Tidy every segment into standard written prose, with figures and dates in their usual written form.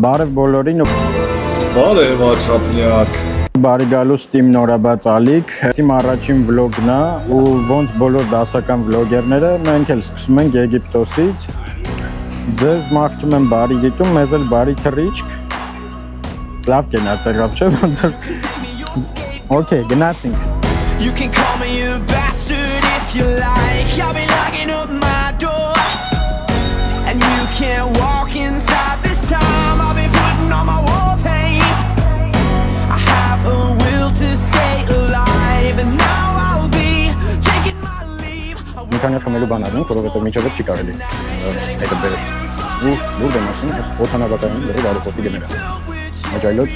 Բարև բոլորին։ Բարև աչափնյակ։ Բարի գալուս իմ նորաբաց Ալիկ։ Իմ առաջին վլոգն է ու ոնց բոլոր դասական վլոգերները մենք էլ սկսում ենք Եգիպտոսից։ Ձեզ մաղթում եմ բարի գիտում, մեզ էլ բարի թռիչք։ Լավ գնացավ, չէ՞ ոնց։ Okay, գնացինք։ You can call me a bastard if you like. I'll be locking up my door, and you can't walk inside this time. I'll be putting on my war paint. I have a will to stay alive, and now I'll be taking my leave. Ինքան խմելու բան արենք, որովհետև միջովը չի կարելի։ Այդ բերես։ Ու դուր դեմ ասում, այս օթանավակայանում դեռ բարի փոփի գները։ Մաջայլոց։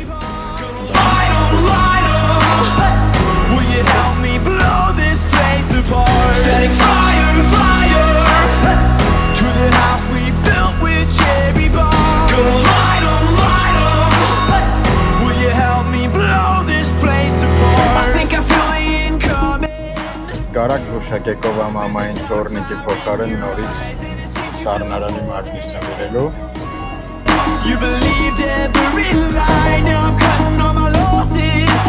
Will you help me blow this place apart? Setting fire, fire to the house we built with cherry bars. Go light 'em. Will you help me blow this place apart? I think I feel the incoming. Կարակ գուշակեկով ամամային թորնիկի փոխարեն նորից սառնարանի մարմնից նվիրելու։ You believed every lie, now I'm cutting all my losses.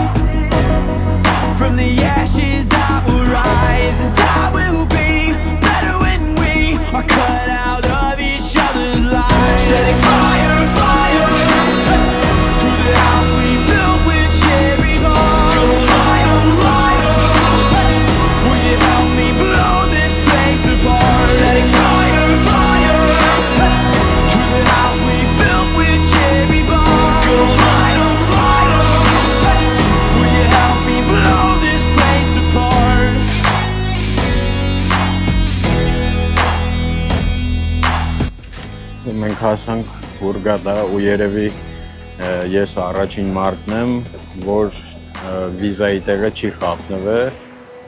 From the ashes I will rise, and I will be better when we are cut out of each other's lives. Setting fire, fire to the house we built with cherry bars. Go light 'em. Will you help me blow this place apart? Setting fire, fire to the house we built with cherry bars. Go light 'em. Will you help me blow this place apart? Մենք հասանք Հուրգադա ու երևի ես առաջին մարդն եմ, որ վիզայի տեղը չի խափնվել,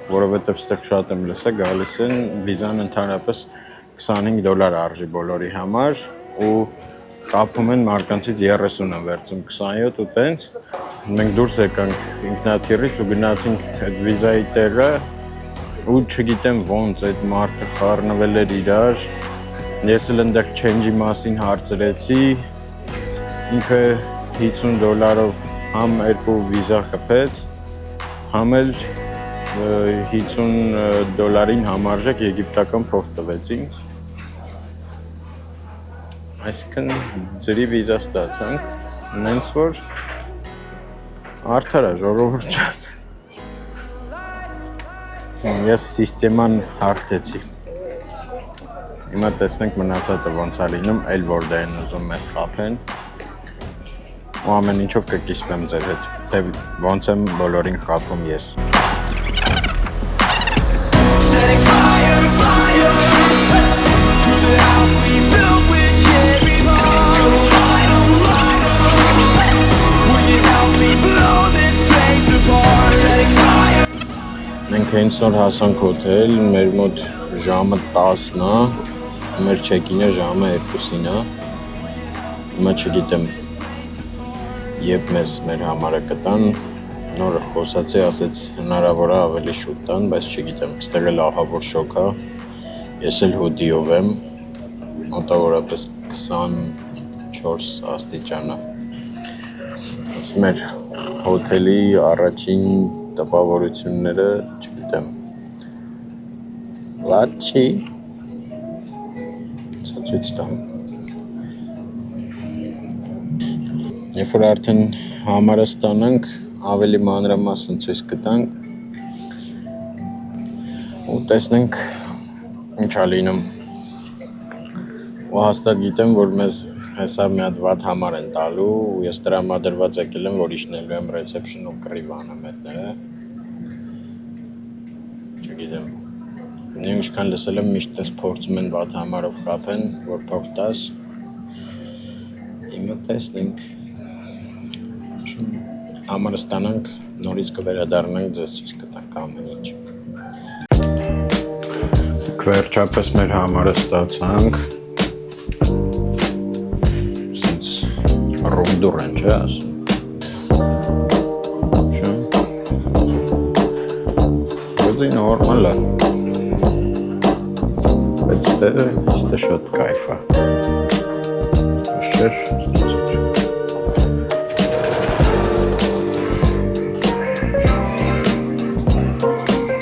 որովհետև ստեղ շատ եմ լսել, գալիս են վիզան ընդհանրապես $25 արժի բոլորի համար ու խափում են մարկանցից 30 են վերցում 27 ու տենց։ Մենք դուրս եկանք ինքնաթիռից ու գնացինք այդ վիզայի տեղը ու չգիտեմ ոնց այդ մարդը խառնվել էր իրար։ Ես էլ այնտեղ change-ի մասին հարցրեցի, ինքը $50 համ երկու վիզա խփեց, համ էլ $50 համարժեք եգիպտական փող տվեց ինձ։ Այսինքն ջրի վիզա ստացանք, նենց որ արդար է ժողովուրդ ջան։ Ես սիստեման հաղթեցի։ Հիմա տեսնենք մնացածը ոնց է լինում, այլ որ դա են ուզում մեզ խափեն։ Ու ամեն ինչով կկիսվեմ ձեր հետ, թե ոնց եմ բոլորին խափում ես։ Setting fire, fire to the house we built with cherry bars. Go light 'em. Will you help me blow this place apart? Setting fire. Մենք հենց նոր հասանք հոթել, մեր մոտ ժամը 10-ն է, մեր չեկինը ժամը 2-ին է։ Հիմա չգիտեմ, երբ մեզ մեր համարը կտան, նորը խոսացի, ասեց հնարավոր է ավելի շուտ տան, բայց չգիտեմ, ստեղ էլ ահավոր շոկ է, ես էլ հոդիով եմ, մոտավորապես 24 աստիճան է։ Այս մեր հոթելի առաջին տպավորությունները, չգիտեմ, լավ չի, ցույց տամ։ Երբ որ արդեն համարը ստանանք, ավելի մանրամասն ցույց կտանք ու տեսնենք ինչ է լինում։ Ու հաստատ գիտեմ, որ մեզ հեսա մի հատ վատ համար են տալու ու ես տրամադրված եկել եմ, որ իջնելու եմ ռեսեպշն ու կռիվ անեմ հետները։ Չգիտեմ։ Ինչքան լսել եմ, միշտ տես փորձում են վատ համարով խափեն, որ փող տաս։ Հիմա տեսնենք։ Համարը ստանանք, նորից կվերադառնանք, ձեզ ցույց կտանք ամեն ինչ։ Վերջապես մեր համարը ստացանք։ Սենց ռոնդուր են, չէ՞ ասում։ Չէ։ Ոդի նորմալ է։ Բայց ստե շատ կայֆ է։ Չէր,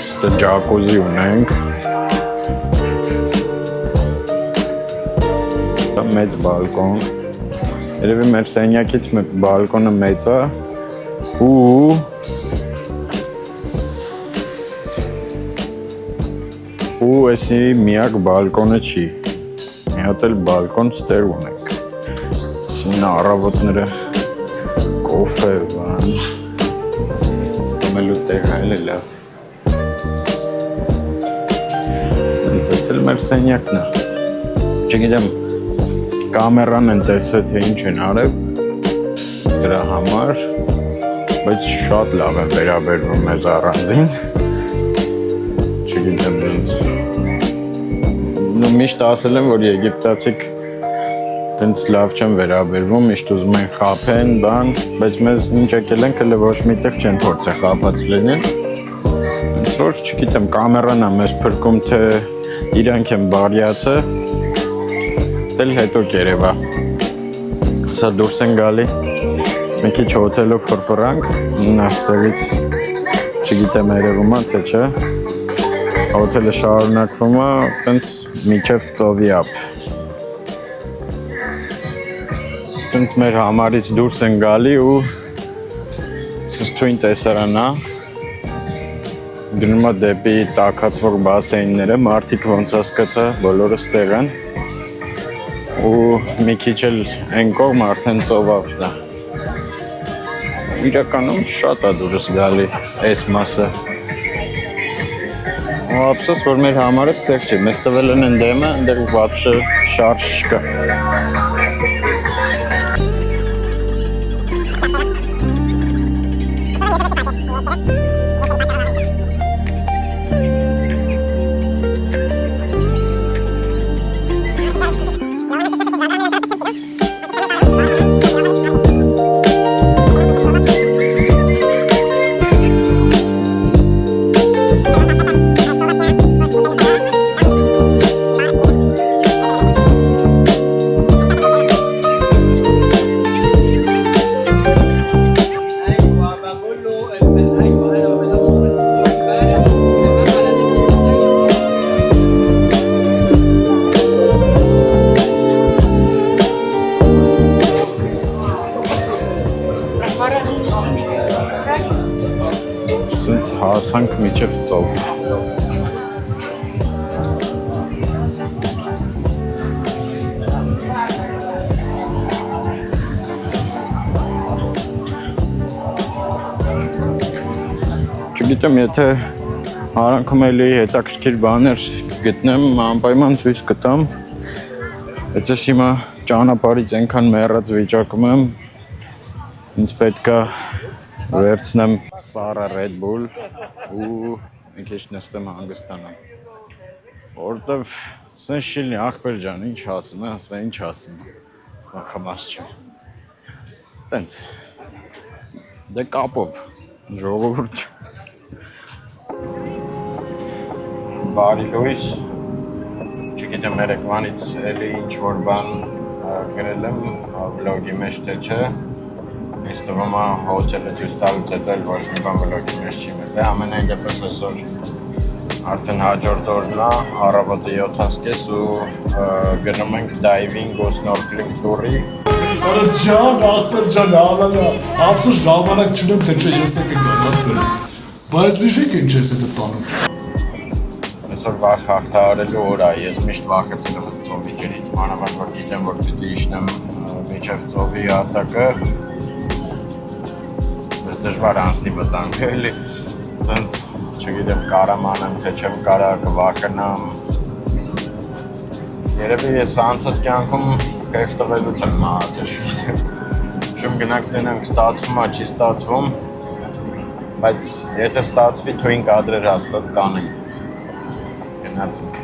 ստե ջակուզի ունենք։ Մեծ բալկոն։ Երևի մեր սենյակից բալկոնը մեծ է ու էսի միակ բալկոնը չի։ Մի հատ էլ բալկոն ստեր ունենք։ Սինա առավոտները կոֆե բան։ Մելու տեղը էլ է լավ։ Հենց էս էլ մեր սենյակն է։ Չգիտեմ, կամերան են տեսել, թե ինչ են արել դրա համար, բայց շատ լավ են վերաբերվում մեզ առանձին։ Չգիտեմ, միշտ ասել եմ, որ եգիպտացիք տենց լավ չեն վերաբերվում, միշտ ուզում են խաբեն, բան, բայց մեզ ինչ եկել ենք, հələ ոչ միտեղ չեն փորձել խաբած լինեն։ Հենց որ, չգիտեմ, կամերան է մեզ փրկում, թե իրանք են բարյացը, դել հետո կերևա։ Սա դուրս են գալի, մի քիչ հոթելով ֆրֆրանք, աստեղից չգիտեմ երևում է, թե չէ, հոթելը շարունակվում է, տենց միջև ծովի ապ։ Տենց մեր համարից դուրս են գալի ու սս թույն տեսարան է, գնում է դեպի տաքացվող բասեյնները, մարդիկ ոնց հասկացա, բոլորը ստեղ են ու մի քիչ էլ են կողմ արդեն ծովավն է։ Իրականում շատ է դուրս գալի այս մասը։ Ու ափսոս, որ մեր համարը ստեղ չի, մեզ տվել են ընդեմը, ընդեղ վաբշը շարժ չկա։ Սենց հասանք միջև ծով։ Չգիտեմ, եթե արանքում էլի հետաքրքիր բաներ գտնեմ, անպայման ցույց կտամ։ Բայց ես հիմա ճանապարհից այնքան մեռած վիճակում եմ, ինձ պետք է վերցնեմ Սարա Red Bull ու մի քիչ նստեմ հանգստանամ։ Որտեվ սենց շիլնի ախպեր ջան, ինչ ասում է, ասում է ինչ ասում է։ Ասում է խմած չեմ։ Տենց։ Դե կապով, ժողովուրդ։ Բարի լույս, չգիտեմ երեկվանից էլի ինչ-որ բան գրել եմ վլոգի մեջ, թե չէ, ինձ թվում է հոթելը ցույց տալուց հետո էլ ոչ մի բան վլոգի մեջ չի մտել, ամենայն դեպս այսօր արդեն հաջորդ օրն է, առավոտը 7:30 ու գնում ենք դայվինգ ու սնորքլինգ տուրի։ Արա ջան, ախպեր ջան, ալալա, ափսոս ժամանակ չունեմ, թե չէ ես եկել գնալ։ Բայց լիժեք ինչ ես հետը տանում։ Այսօր վախ հաղթահարելու օր է, ես միշտ վախեցել եմ ծովի ջրից, մանավանդ որ գիտեմ, որ պիտի իջնեմ միջև ծովի հատակը, բայց դժվար անցնի վտանգը էլի, տենց չգիտեմ կարամ անեմ, թե չեմ կարա, կվախենամ։ Երևի ես անցած կյանքում կեղտվելուց եմ մահացել, չգիտեմ։ Շում գնանք տենանք ստացվում է, չի ստացվում, բայց եթե ստացվի թույն կադրեր հաստատ կանենք։ Գնացինք։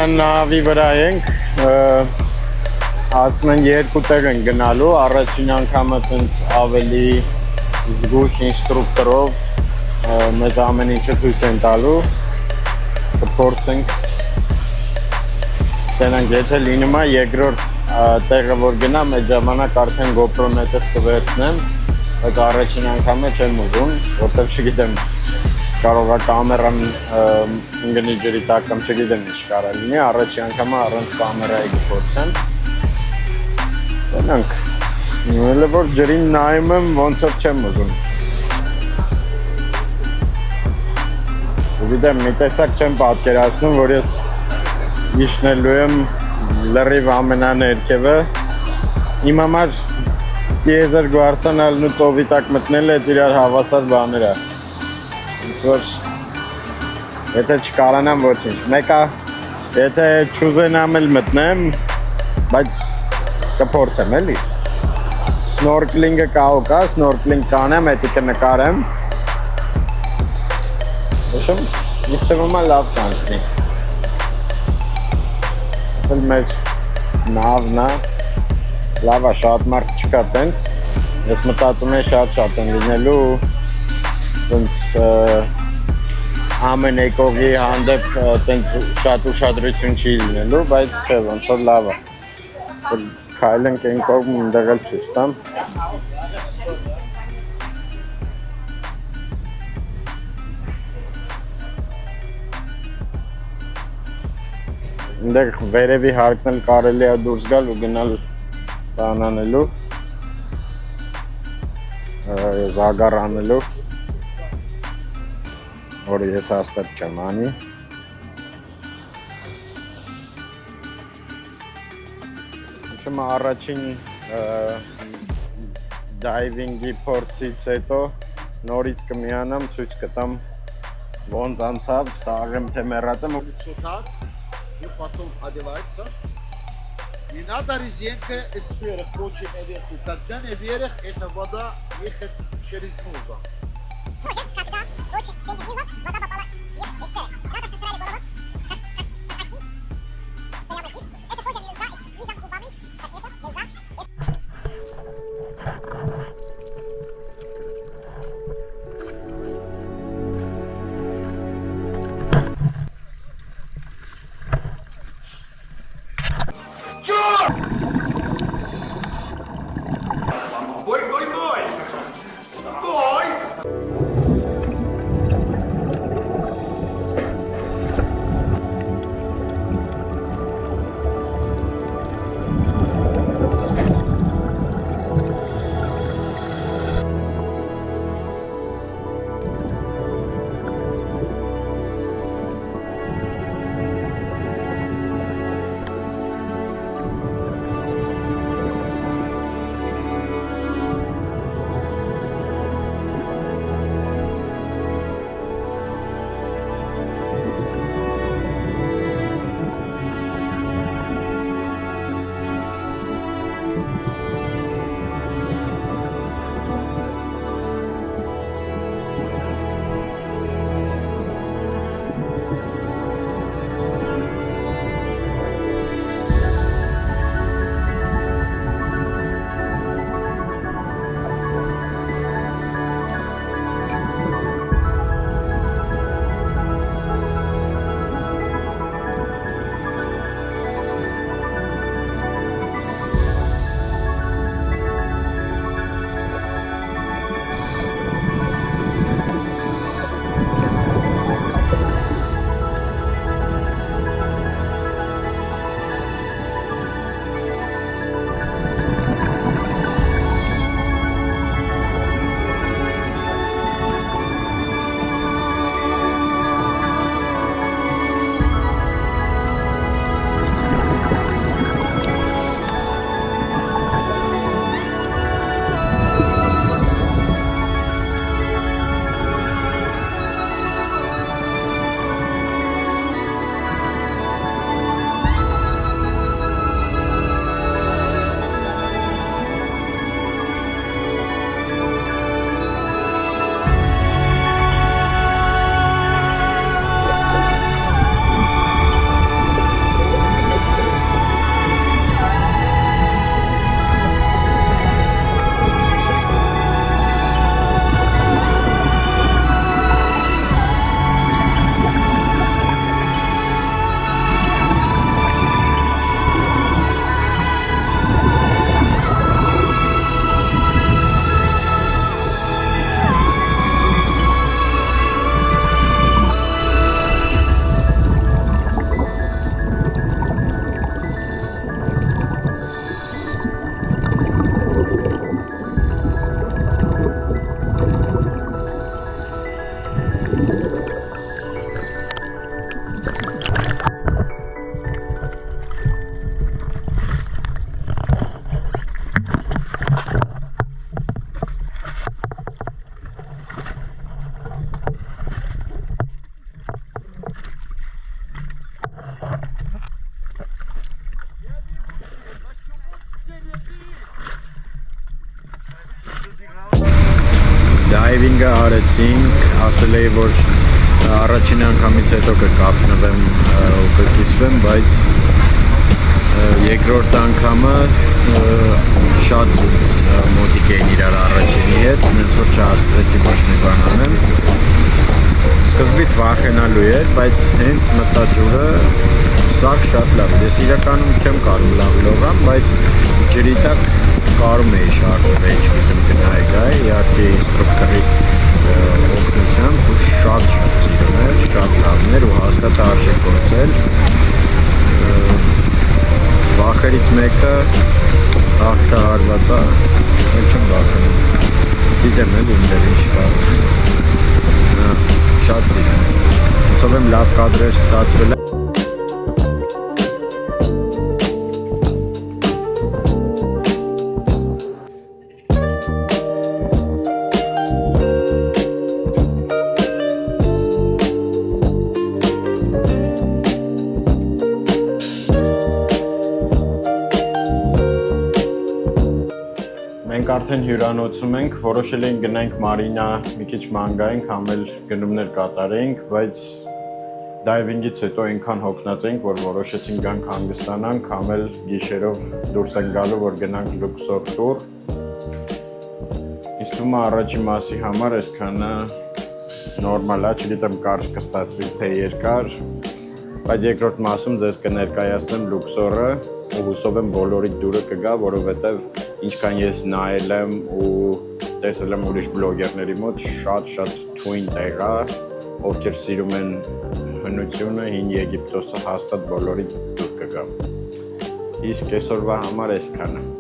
կատամարան նավի վրա ենք, ասում են երկու տեղ են գնալու, առաջին անգամը տենց ավելի զգուշ ինստրուկտորով մեզ ամեն ինչը ցույց են տալու, կփորձենք տենանք, եթե լինում է երկրորդ տեղը որ գնամ, այդ ժամանակ արդեն GoPro-ն հետս կվերցնեմ, բայց առաջին անգամը չեմ ուզում, որտեղ չգիտեմ, կարող է կամերան ընկնի ջրի տակ կամ չգիտեմ ինչ կարող լինի, առաջին անգամը առանց կամերայի կփորձեմ։ Տենանք, elə որ ջրին նայում եմ, ոնց որ չեմ ուզում։ Գիտեմ, մի տեսակ չեմ պատկերացնում, որ ես իջնելու եմ լրիվ ամենաներքևը, իմ համար տիեզեր գվարցանալն ու ծովի տակ մտնելը այդ իրար հավասար բաներ է։ Ոնց որ եթե չկարանամ ոչինչ, մեկը եթե չուզենամ էլ մտնեմ, բայց կփորձեմ էլի։ Սնորքլինգը կա, սնորքլինգ կանեմ, հետո կնկարեմ։ Ոչմ, ինձ թվում է լավ կանցնի։ Ասել մեր նավն է, լավ է, շատ մարդ չկա տենց, ես մտածում եմ շատ են լինելու, տենց ամեն եկողի հանդեպ տենց շատ ուշադրություն չի լինելու, բայց չէ, ոնց որ լավ է, քայլենք այն կողմ ընդեղ էլ ցույց տամ։ Ընդեղ վերևի հարկն էլ կարելի է դուրս գալ ու գնալ բան անելու, զագար անելու, որ ես հաստատ չեմ անի։ Իշում առաջին դայվինգի փորձից հետո նորից կմիանամ, ցույց կտամ ոնց անցավ, սաղեմ թե մեռած եմ։ И потом одевается. Не надо резинка сверху, проще наверху. Когда наверх, эта вода ехать через нозу. Когда очень сильно вода попала вверх и сверху. Надо центральный голову. Прямо здесь. Это тоже нельзя, нельзя губами. Так это нельзя. Դայվինգը արեցինք, ասել էի, որ առաջին անգամից հետո կկապնվեմ ու կկիսվեմ, բայց երկրորդ անգամը շատ մոտիկ էին իրար առաջինի հետ, նենց որ չհասցրեցի ոչ մի բան անեմ։ Սկզբից վախենալու էր, բայց հենց մտա ջուրը սաղ շատ լավ։ Ես իրականում չեմ կարող լավ լողամ, բայց ջրի տակ կարում էի շարժվել, չգիտեմ գնայի գայի, իհարկե ինստրուկտորի օգնությամբ ու շատ սիրում էր, շատ լավն էր ու հաստատ արժե գործել։ Վախերից մեկը հաղթահարված է, էլ չեմ վախենում։ Գիտեմ էլ ինդեր ինչ կա։ Շատ սիրում եմ։ Հուսով եմ լավ կադրեր ստացվել է։ Մենք արդեն հյուրանոցում ենք, որոշել ենք գնանք մարինա, մի քիչ մանգայինք, համ էլ գնումներ կատարենք, բայց դայվինգից հետո այնքան հոգնած ենք, որ որոշեցինք գանք հանգստանանք, համ էլ գիշերով դուրս ենք գալու, որ գնանք լուքսոր տուր։ Ինձ թվում է առաջի մասի համար այսքանը նորմալ է, չգիտեմ կարճ կստացվի թե երկար, բայց երկրորդ մասում ձեզ կներկայացնեմ լուքսորը ու հուսով եմ բոլորիդ դուրը կգա, որովհետև ինչքան ես նայել եմ ու տեսել եմ ուրիշ բլոգերների մոտ շատ թույն տեղ է, ովքեր սիրում են հնությունը, հին Եգիպտոսը հաստատ բոլորիդ դուր կգա։ Իսկ այսօրվա համար այսքանը։